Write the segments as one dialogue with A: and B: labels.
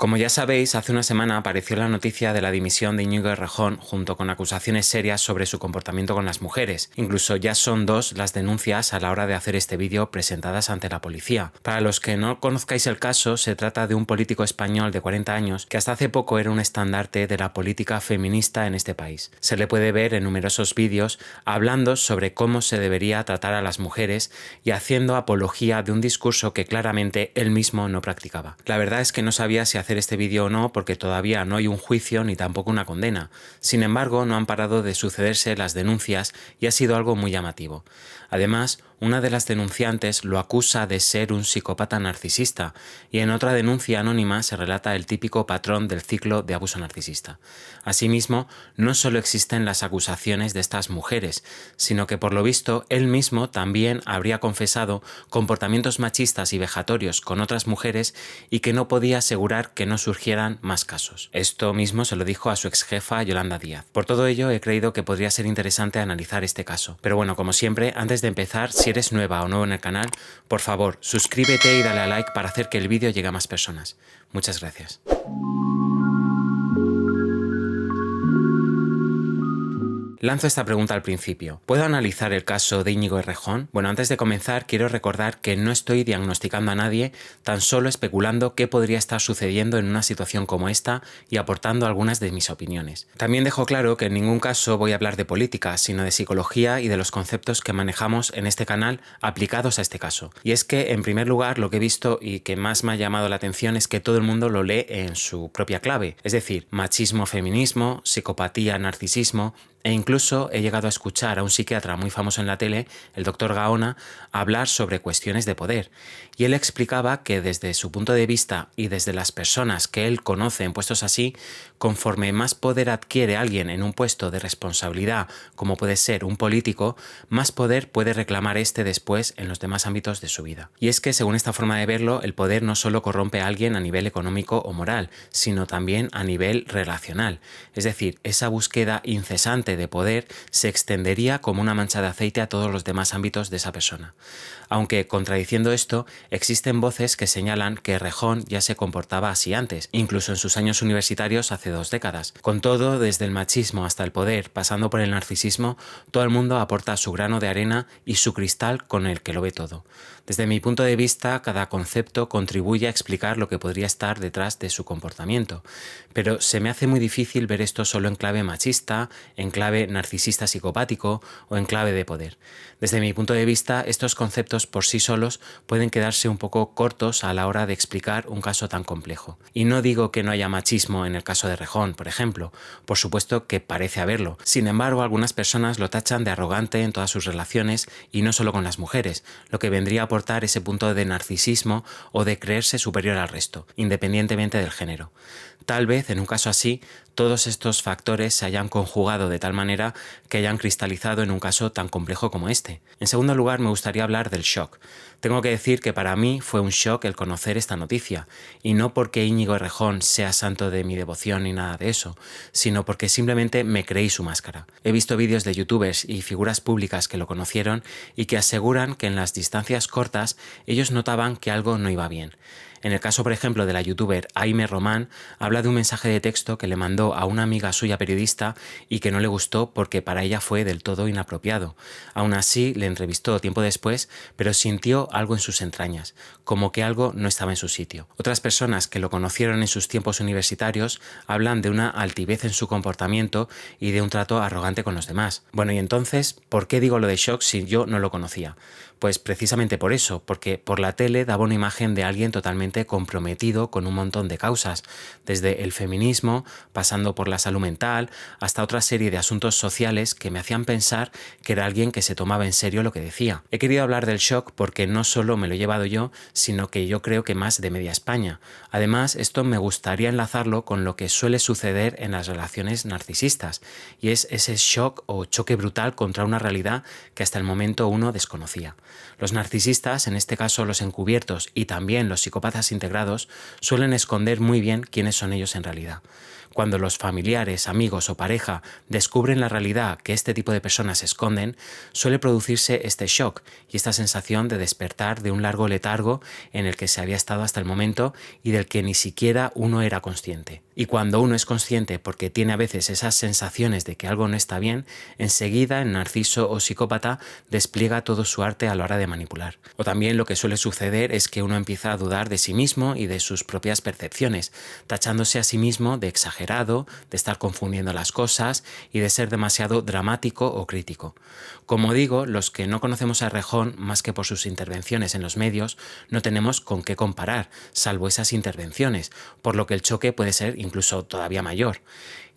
A: Como ya sabéis, hace una semana apareció la noticia de la dimisión de Íñigo Errejón junto con acusaciones serias sobre su comportamiento con las mujeres. Incluso ya son 2 las denuncias a la hora de hacer este vídeo presentadas ante la policía. Para los que no conozcáis el caso, se trata de un político español de 40 años que hasta hace poco era un estandarte de la política feminista en este país. Se le puede ver en numerosos vídeos hablando sobre cómo se debería tratar a las mujeres y haciendo apología de un discurso que claramente él mismo no practicaba. La verdad es que no sabía si hacer este vídeo o no porque todavía no hay un juicio ni tampoco una condena. Sin embargo, no han parado de sucederse las denuncias y ha sido algo muy llamativo. Además, una de las denunciantes lo acusa de ser un psicópata narcisista y en otra denuncia anónima se relata el típico patrón del ciclo de abuso narcisista. Asimismo, no solo existen las acusaciones de estas mujeres, sino que por lo visto él mismo también habría confesado comportamientos machistas y vejatorios con otras mujeres y que no podía asegurar que no surgieran más casos. Esto mismo se lo dijo a su exjefa Yolanda Díaz. Por todo ello, he creído que podría ser interesante analizar este caso. Pero bueno, como siempre, antes de empezar, si eres nueva o nuevo en el canal, por favor, suscríbete y dale a like para hacer que el vídeo llegue a más personas. Muchas gracias. Lanzo esta pregunta al principio. ¿Puedo analizar el caso de Íñigo Errejón? Bueno, antes de comenzar quiero recordar que no estoy diagnosticando a nadie, tan solo especulando qué podría estar sucediendo en una situación como esta y aportando algunas de mis opiniones. También dejo claro que en ningún caso voy a hablar de política, sino de psicología y de los conceptos que manejamos en este canal aplicados a este caso. Y es que, en primer lugar, lo que he visto y que más me ha llamado la atención es que todo el mundo lo lee en su propia clave, es decir, machismo, feminismo, psicopatía, narcisismo. E incluso he llegado a escuchar a un psiquiatra muy famoso en la tele, el doctor Gaona, hablar sobre cuestiones de poder. Y él explicaba que desde su punto de vista y desde las personas que él conoce en puestos así, conforme más poder adquiere alguien en un puesto de responsabilidad, como puede ser un político, más poder puede reclamar este después en los demás ámbitos de su vida. Y es que, según esta forma de verlo, el poder no solo corrompe a alguien a nivel económico o moral, sino también a nivel relacional. Es decir, esa búsqueda incesante de poder se extendería como una mancha de aceite a todos los demás ámbitos de esa persona. Aunque, contradiciendo esto, existen voces que señalan que Errejón ya se comportaba así antes, incluso en sus años universitarios hace 2 décadas. Con todo, desde el machismo hasta el poder, pasando por el narcisismo, todo el mundo aporta su grano de arena y su cristal con el que lo ve todo. Desde mi punto de vista, cada concepto contribuye a explicar lo que podría estar detrás de su comportamiento, pero se me hace muy difícil ver esto solo en clave machista, en clave narcisista psicopático o en clave de poder. Desde mi punto de vista, estos conceptos por sí solos pueden quedarse un poco cortos a la hora de explicar un caso tan complejo. Y no digo que no haya machismo en el caso de Errejón, por ejemplo. Por supuesto que parece haberlo. Sin embargo, algunas personas lo tachan de arrogante en todas sus relaciones y no solo con las mujeres, lo que vendría a aportar ese punto de narcisismo o de creerse superior al resto, independientemente del género. Tal vez, en un caso así, todos estos factores se hayan conjugado de tal manera que hayan cristalizado en un caso tan complejo como este. En segundo lugar, me gustaría hablar del shock. Tengo que decir que para mí fue un shock el conocer esta noticia, y no porque Íñigo Errejón sea santo de mi devoción ni nada de eso, sino porque simplemente me creí su máscara. He visto vídeos de youtubers y figuras públicas que lo conocieron y que aseguran que en las distancias cortas ellos notaban que algo no iba bien. En el caso, por ejemplo, de la youtuber Aime Román, habla de un mensaje de texto que le mandó a una amiga suya periodista y que no le gustó porque para ella fue del todo inapropiado. Aún así, le entrevistó tiempo después, pero sintió algo en sus entrañas, como que algo no estaba en su sitio. Otras personas que lo conocieron en sus tiempos universitarios hablan de una altivez en su comportamiento y de un trato arrogante con los demás. Bueno, y entonces, ¿por qué digo lo de shock si yo no lo conocía? Pues precisamente por eso, porque por la tele daba una imagen de alguien totalmente comprometido con un montón de causas, desde el feminismo, pasando por la salud mental, hasta otra serie de asuntos sociales que me hacían pensar que era alguien que se tomaba en serio lo que decía. He querido hablar del shock porque no solo me lo he llevado yo, sino que yo creo que más de media España. Además, esto me gustaría enlazarlo con lo que suele suceder en las relaciones narcisistas, y es ese shock o choque brutal contra una realidad que hasta el momento uno desconocía. Los narcisistas, en este caso los encubiertos y también los psicópatas integrados, suelen esconder muy bien quiénes son ellos en realidad. Cuando los familiares, amigos o pareja descubren la realidad que este tipo de personas esconden, suele producirse este shock y esta sensación de despertar de un largo letargo en el que se había estado hasta el momento y del que ni siquiera uno era consciente. Y cuando uno es consciente porque tiene a veces esas sensaciones de que algo no está bien, enseguida el narciso o psicópata despliega todo su arte a la hora de manipular. O también lo que suele suceder es que uno empieza a dudar de sí mismo y de sus propias percepciones, tachándose a sí mismo de exagerado, de estar confundiendo las cosas y de ser demasiado dramático o crítico. Como digo, los que no conocemos a Errejón más que por sus intervenciones en los medios, no tenemos con qué comparar, salvo esas intervenciones, por lo que el choque puede ser incluso todavía mayor.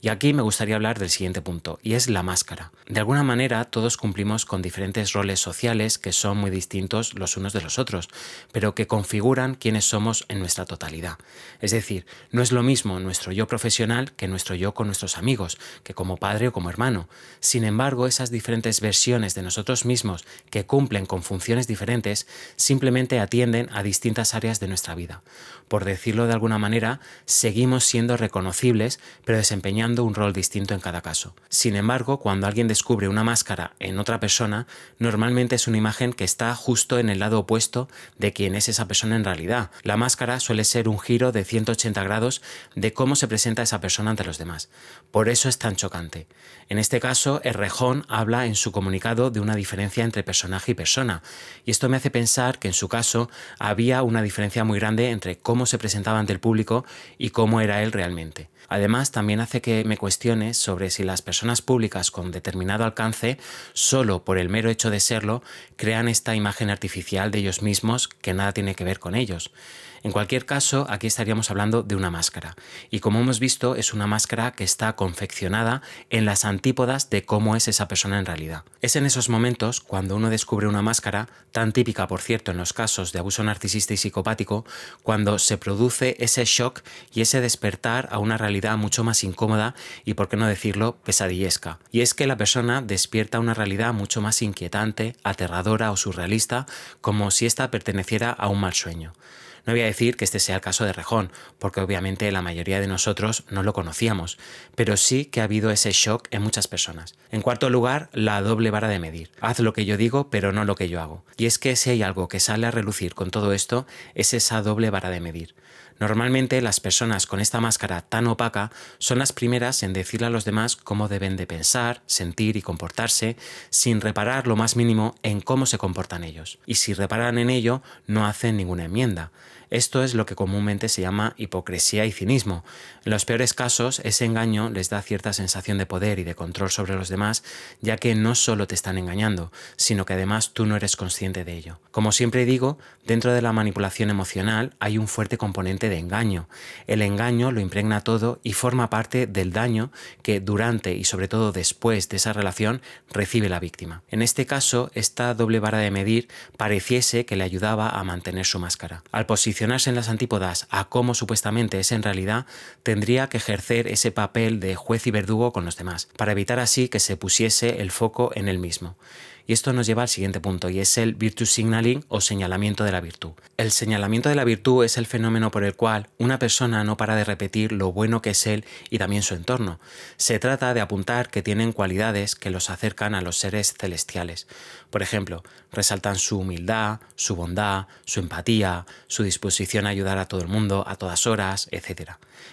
A: Y aquí me gustaría hablar del siguiente punto, y es la máscara. De alguna manera todos cumplimos con diferentes roles sociales que son muy distintos los unos de los otros, pero que configuran quiénes somos en nuestra totalidad. Es decir, no es lo mismo nuestro yo profesional que nuestro yo con nuestros amigos, que como padre o como hermano. Sin embargo, esas diferentes versiones de nosotros mismos que cumplen con funciones diferentes simplemente atienden a distintas áreas de nuestra vida. Por decirlo de alguna manera, seguimos siendo reconocibles, pero desempeñando un rol distinto en cada caso. Sin embargo, cuando alguien descubre una máscara en otra persona, normalmente es una imagen que está justo en el lado opuesto de quién es esa persona en realidad. La máscara suele ser un giro de 180 grados de cómo se presenta esa persona ante los demás. Por eso es tan chocante. En este caso, Errejón habla en su comunicado de una diferencia entre personaje y persona, y esto me hace pensar que en su caso había una diferencia muy grande entre cómo se presentaba ante el público y cómo era él realmente. Además, también hace que me cuestione sobre si las personas públicas con determinado alcance, solo por el mero hecho de serlo, crean esta imagen artificial de ellos mismos que nada tiene que ver con ellos. En cualquier caso, aquí estaríamos hablando de una máscara, y como hemos visto, es una máscara que está confeccionada en las antípodas de cómo es esa persona en realidad. Es en esos momentos, cuando uno descubre una máscara, tan típica por cierto en los casos de abuso narcisista y psicopático, cuando se produce ese shock y ese despertar a una realidad mucho más incómoda y, por qué no decirlo, pesadillesca. Y es que la persona despierta a una realidad mucho más inquietante, aterradora o surrealista, como si ésta perteneciera a un mal sueño. No voy a decir que este sea el caso de Errejón, porque obviamente la mayoría de nosotros no lo conocíamos, pero sí que ha habido ese shock en muchas personas. En cuarto lugar, la doble vara de medir. Haz lo que yo digo, pero no lo que yo hago. Y es que si hay algo que sale a relucir con todo esto, es esa doble vara de medir. Normalmente las personas con esta máscara tan opaca son las primeras en decirle a los demás cómo deben de pensar, sentir y comportarse, sin reparar lo más mínimo en cómo se comportan ellos. Y si reparan en ello, no hacen ninguna enmienda. Esto es lo que comúnmente se llama hipocresía y cinismo. En los peores casos, ese engaño les da cierta sensación de poder y de control sobre los demás, ya que no solo te están engañando, sino que además tú no eres consciente de ello. Como siempre digo, dentro de la manipulación emocional hay un fuerte componente de engaño. El engaño lo impregna todo y forma parte del daño que durante y sobre todo después de esa relación recibe la víctima. En este caso, esta doble vara de medir pareciese que le ayudaba a mantener su máscara. Al posicionarse en las antípodas a cómo supuestamente es en realidad, tendría que ejercer ese papel de juez y verdugo con los demás, para evitar así que se pusiese el foco en él mismo. Y esto nos lleva al siguiente punto, y es el virtue signaling o señalamiento de la virtud. El señalamiento de la virtud es el fenómeno por el cual una persona no para de repetir lo bueno que es él y también su entorno. Se trata de apuntar que tienen cualidades que los acercan a los seres celestiales. Por ejemplo, resaltan su humildad, su bondad, su empatía, su disposición a ayudar a todo el mundo a todas horas, etc.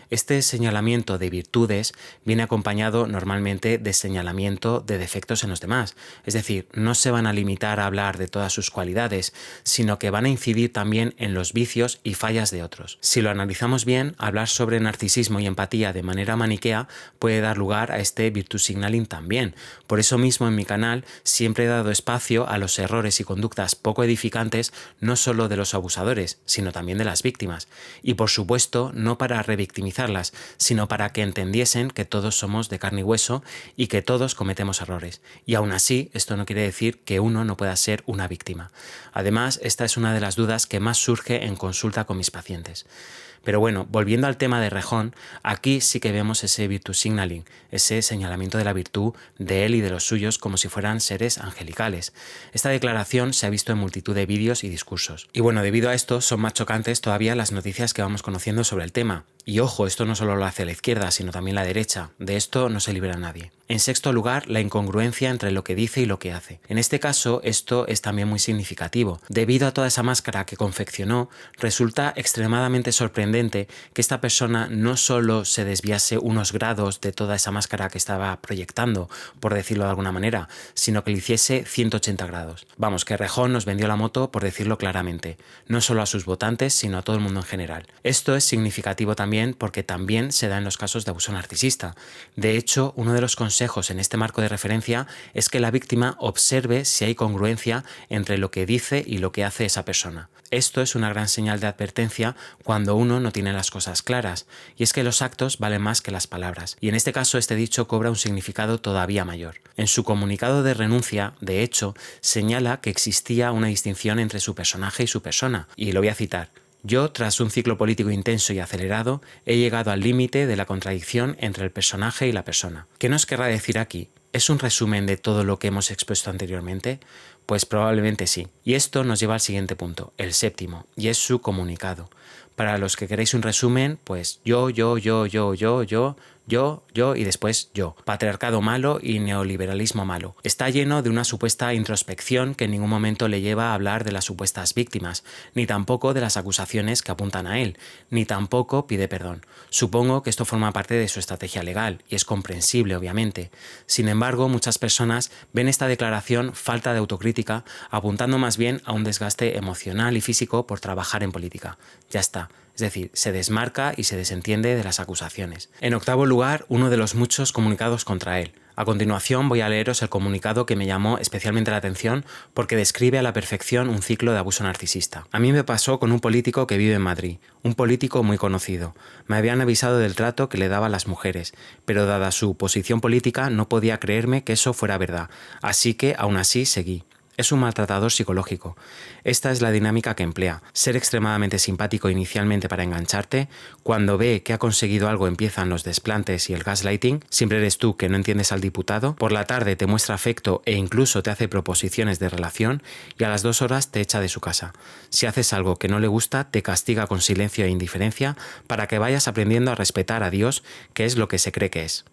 A: Este señalamiento de virtudes viene acompañado normalmente de señalamiento de defectos en los demás, es decir, no se van a limitar a hablar de todas sus cualidades, sino que van a incidir también en los vicios y fallas de otros. Si lo analizamos bien, hablar sobre narcisismo y empatía de manera maniquea puede dar lugar a este virtue signaling también. Por eso mismo en mi canal siempre he dado espacio a los errores y conductas poco edificantes no solo de los abusadores, sino también de las víctimas. Y por supuesto, no para revictimizarlas, sino para que entendiesen que todos somos de carne y hueso y que todos cometemos errores. Y aún así, esto no quiere decir que uno no pueda ser una víctima. Además, esta es una de las dudas que más surge en consulta con mis pacientes. Pero bueno, volviendo al tema de Rejón, aquí sí que vemos ese virtue signaling, ese señalamiento de la virtud de él y de los suyos como si fueran seres angelicales. Esta declaración se ha visto en multitud de vídeos y discursos. Y bueno, debido a esto son más chocantes todavía las noticias que vamos conociendo sobre el tema. Y ojo, esto no solo lo hace la izquierda, sino también la derecha. De esto no se libra nadie. En sexto lugar, la incongruencia entre lo que dice y lo que hace. En este caso, esto es también muy significativo. Debido a toda esa máscara que confeccionó, resulta extremadamente sorprendente que esta persona no solo se desviase unos grados de toda esa máscara que estaba proyectando, por decirlo de alguna manera, sino que le hiciese 180 grados. Vamos, que Rejón nos vendió la moto, por decirlo claramente, no solo a sus votantes, sino a todo el mundo en general. Esto es significativo también porque también se da en los casos de abuso narcisista. De hecho, uno de los consejos en este marco de referencia es que la víctima observe si hay congruencia entre lo que dice y lo que hace esa persona. Esto es una gran señal de advertencia cuando uno no tiene las cosas claras, y es que los actos valen más que las palabras, y en este caso este dicho cobra un significado todavía mayor. En su comunicado de renuncia, de hecho, señala que existía una distinción entre su personaje y su persona, y lo voy a citar. Yo, tras un ciclo político intenso y acelerado, he llegado al límite de la contradicción entre el personaje y la persona. ¿Qué nos querrá decir aquí? ¿Es un resumen de todo lo que hemos expuesto anteriormente? Pues probablemente sí. Y esto nos lleva al siguiente punto, el séptimo, y es su comunicado. Para los que queréis un resumen, pues yo y después yo. Patriarcado malo y neoliberalismo malo. Está lleno de una supuesta introspección que en ningún momento le lleva a hablar de las supuestas víctimas, ni tampoco de las acusaciones que apuntan a él, ni tampoco pide perdón. Supongo que esto forma parte de su estrategia legal, y es comprensible, obviamente. Sin embargo, muchas personas ven esta declaración falta de autocrítica, apuntando más bien a un desgaste emocional y físico por trabajar en política. Ya está. Es decir, se desmarca y se desentiende de las acusaciones. En octavo lugar, uno de los muchos comunicados contra él. A continuación voy a leeros el comunicado que me llamó especialmente la atención porque describe a la perfección un ciclo de abuso narcisista. A mí me pasó con un político que vive en Madrid, un político muy conocido. Me habían avisado del trato que le daba a las mujeres, pero dada su posición política no podía creerme que eso fuera verdad, así que aún así seguí. Es un maltratador psicológico. Esta es la dinámica que emplea. Ser extremadamente simpático inicialmente para engancharte, cuando ve que ha conseguido algo empiezan los desplantes y el gaslighting, siempre eres tú que no entiendes al diputado, por la tarde te muestra afecto e incluso te hace proposiciones de relación y a las 2 horas te echa de su casa. Si haces algo que no le gusta, te castiga con silencio e indiferencia para que vayas aprendiendo a respetar a Dios, que es lo que se cree que es.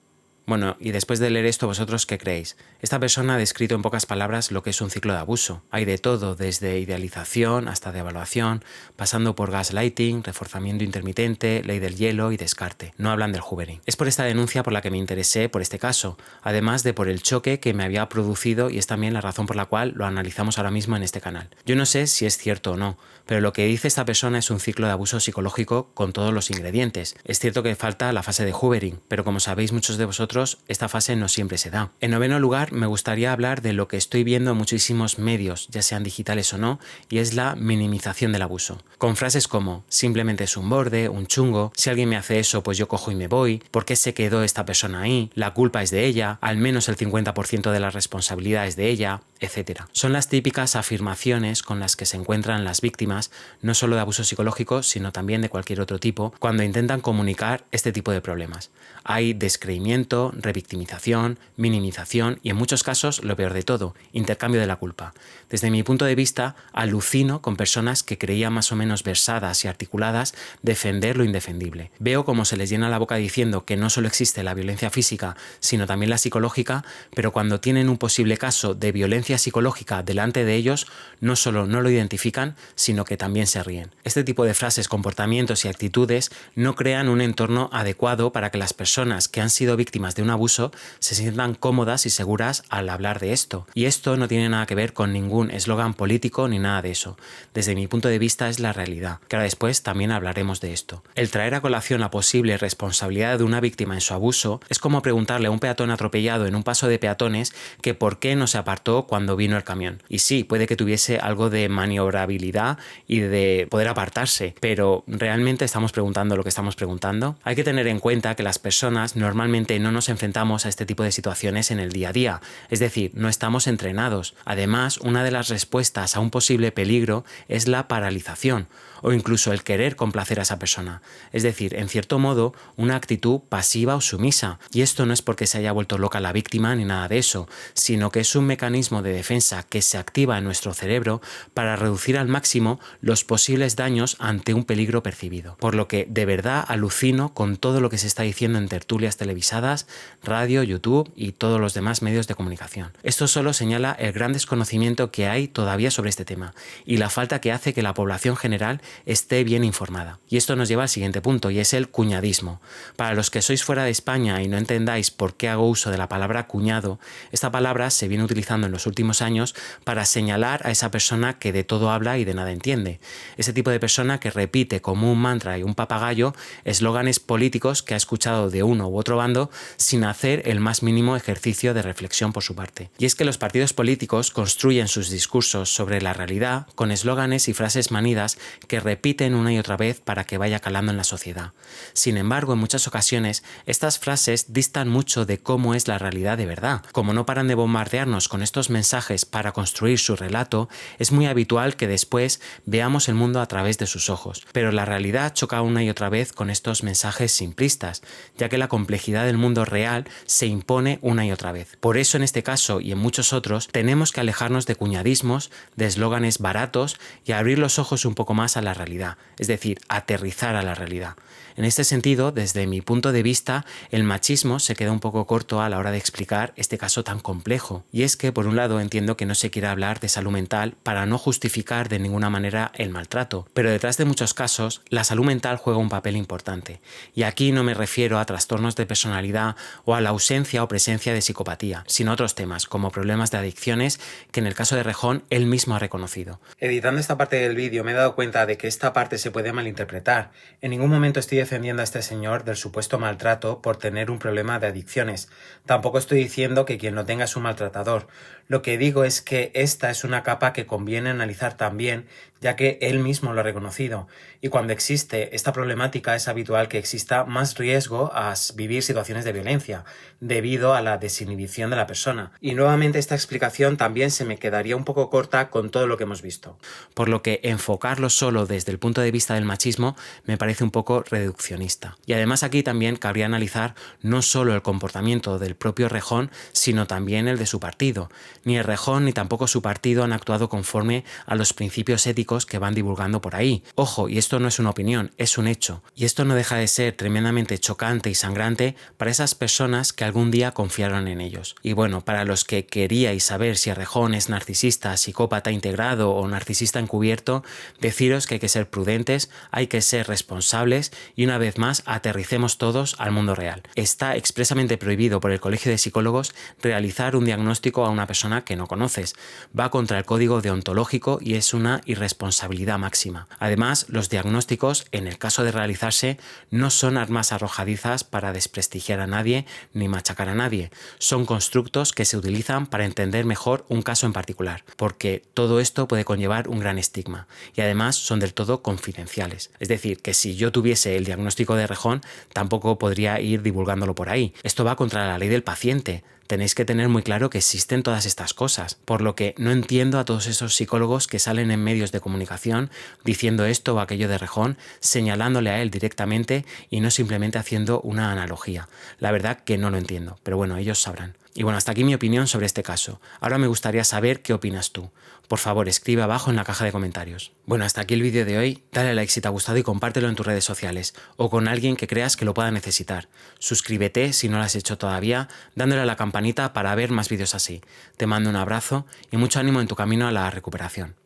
A: Bueno, y después de leer esto, ¿vosotros qué creéis? Esta persona ha descrito en pocas palabras lo que es un ciclo de abuso. Hay de todo, desde idealización hasta devaluación, pasando por gaslighting, reforzamiento intermitente, ley del hielo y descarte. No hablan del hoovering. Es por esta denuncia por la que me interesé por este caso, además de por el choque que me había producido y es también la razón por la cual lo analizamos ahora mismo en este canal. Yo no sé si es cierto o no, pero lo que dice esta persona es un ciclo de abuso psicológico con todos los ingredientes. Es cierto que falta la fase de hoovering, pero como sabéis muchos de vosotros, esta fase no siempre se da. En noveno lugar, me gustaría hablar de lo que estoy viendo en muchísimos medios, ya sean digitales o no, y es la minimización del abuso. Con frases como, simplemente es un borde, un chungo, si alguien me hace eso, pues yo cojo y me voy, ¿por qué se quedó esta persona ahí? La culpa es de ella, al menos el 50% de la responsabilidad es de ella, etc. Son las típicas afirmaciones con las que se encuentran las víctimas, no solo de abuso psicológico, sino también de cualquier otro tipo, cuando intentan comunicar este tipo de problemas. Hay descreimiento, revictimización, minimización y en muchos casos, lo peor de todo, intercambio de la culpa. Desde mi punto de vista, alucino con personas que creían más o menos versadas y articuladas defender lo indefendible. Veo cómo se les llena la boca diciendo que no solo existe la violencia física, sino también la psicológica, pero cuando tienen un posible caso de violencia psicológica delante de ellos, no solo no lo identifican, sino que también se ríen. Este tipo de frases, comportamientos y actitudes no crean un entorno adecuado para que las personas que han sido víctimas de un abuso se sientan cómodas y seguras al hablar de esto. Y esto no tiene nada que ver con ningún eslogan político ni nada de eso. Desde mi punto de vista es la realidad, que ahora después también hablaremos de esto. El traer a colación la posible responsabilidad de una víctima en su abuso es como preguntarle a un peatón atropellado en un paso de peatones que por qué no se apartó cuando vino el camión. Y sí, puede que tuviese algo de maniobrabilidad y de poder apartarse, pero ¿realmente estamos preguntando lo que estamos preguntando? Hay que tener en cuenta que las personas normalmente no nos enfrentamos a este tipo de situaciones en el día a día, es decir, no estamos entrenados. Además, una de las respuestas a un posible peligro es la paralización o incluso el querer complacer a esa persona, es decir, en cierto modo, una actitud pasiva o sumisa. Y esto no es porque se haya vuelto loca la víctima ni nada de eso, sino que es un mecanismo de defensa que se activa en nuestro cerebro para reducir al máximo los posibles daños ante un peligro percibido. Por lo que de verdad alucino con todo lo que se está diciendo en tertulias televisadas, radio, YouTube y todos los demás medios de comunicación. Esto solo señala el gran desconocimiento que hay todavía sobre este tema y la falta que hace que la población general esté bien informada. Y esto nos lleva al siguiente punto, y es el cuñadismo. Para los que sois fuera de España y no entendáis por qué hago uso de la palabra cuñado, esta palabra se viene utilizando en los últimos años para señalar a esa persona que de todo habla y de nada entiende. Ese tipo de persona que repite como un mantra y un papagayo eslóganes políticos que ha escuchado de uno u otro bando sin hacer el más mínimo ejercicio de reflexión por su parte. Y es que los partidos políticos construyen sus discursos sobre la realidad con eslóganes y frases manidas que repiten una y otra vez para que vaya calando en la sociedad. Sin embargo, en muchas ocasiones, estas frases distan mucho de cómo es la realidad de verdad. Como no paran de bombardearnos con estos mensajes para construir su relato, es muy habitual que después veamos el mundo a través de sus ojos. Pero la realidad choca una y otra vez con estos mensajes simplistas, ya que la complejidad del mundo real se impone una y otra vez. Por eso, en este caso y en muchos otros, tenemos que alejarnos de cuñadismos, de eslóganes baratos y abrir los ojos un poco más a la realidad, es decir, aterrizar a la realidad. En este sentido, desde mi punto de vista, el machismo se queda un poco corto a la hora de explicar este caso tan complejo. Y es que, por un lado, entiendo que no se quiera hablar de salud mental para no justificar de ninguna manera el maltrato, pero detrás de muchos casos, la salud mental juega un papel importante. Y aquí no me refiero a trastornos de personalidad o a la ausencia o presencia de psicopatía, sino a otros temas, como problemas de adicciones, que en el caso de Rejón él mismo ha reconocido. Editando esta parte del vídeo me he dado cuenta de que esta parte se puede malinterpretar. En ningún momento estoy defendiendo a este señor del supuesto maltrato por tener un problema de adicciones. Tampoco estoy diciendo que quien lo tenga es un maltratador. Lo que digo es que esta es una capa que conviene analizar también, ya que él mismo lo ha reconocido. Y cuando existe esta problemática es habitual que exista más riesgo a vivir situaciones de violencia, debido a la desinhibición de la persona. Y nuevamente esta explicación también se me quedaría un poco corta con todo lo que hemos visto. Por lo que enfocarlo solo desde el punto de vista del machismo me parece un poco reduccionista. Y además aquí también cabría analizar no solo el comportamiento del propio Rejón, sino también el de su partido. Ni el Rejón ni tampoco su partido han actuado conforme a los principios éticos que van divulgando por ahí. Ojo, y esto no es una opinión, es un hecho. Y esto no deja de ser tremendamente chocante y sangrante para esas personas que algún día confiaron en ellos. Y bueno, para los que queríais saber si Rejón es narcisista, psicópata integrado o narcisista encubierto, deciros que hay que ser prudentes, hay que ser responsables y una vez más aterricemos todos al mundo real. Está expresamente prohibido por el Colegio de Psicólogos realizar un diagnóstico a una persona que no conoces. Va contra el código deontológico y es una irresponsabilidad máxima. Además, los diagnósticos, en el caso de realizarse, no son armas arrojadizas para desprestigiar a nadie ni machacar a nadie. Son constructos que se utilizan para entender mejor un caso en particular, porque todo esto puede conllevar un gran estigma y además son del todo confidenciales. Es decir, que si yo tuviese el diagnóstico de Rejón, tampoco podría ir divulgándolo por ahí. Esto va contra la ley del paciente. Tenéis que tener muy claro que existen todas estas cosas, por lo que no entiendo a todos esos psicólogos que salen en medios de comunicación diciendo esto o aquello de Rejón, señalándole a él directamente y no simplemente haciendo una analogía. La verdad que no lo entiendo, pero bueno, ellos sabrán. Y bueno, hasta aquí mi opinión sobre este caso. Ahora me gustaría saber qué opinas tú. Por favor, escribe abajo en la caja de comentarios. Bueno, hasta aquí el vídeo de hoy. Dale a like si te ha gustado y compártelo en tus redes sociales o con alguien que creas que lo pueda necesitar. Suscríbete si no lo has hecho todavía, dándole a la campanita para ver más vídeos así. Te mando un abrazo y mucho ánimo en tu camino a la recuperación.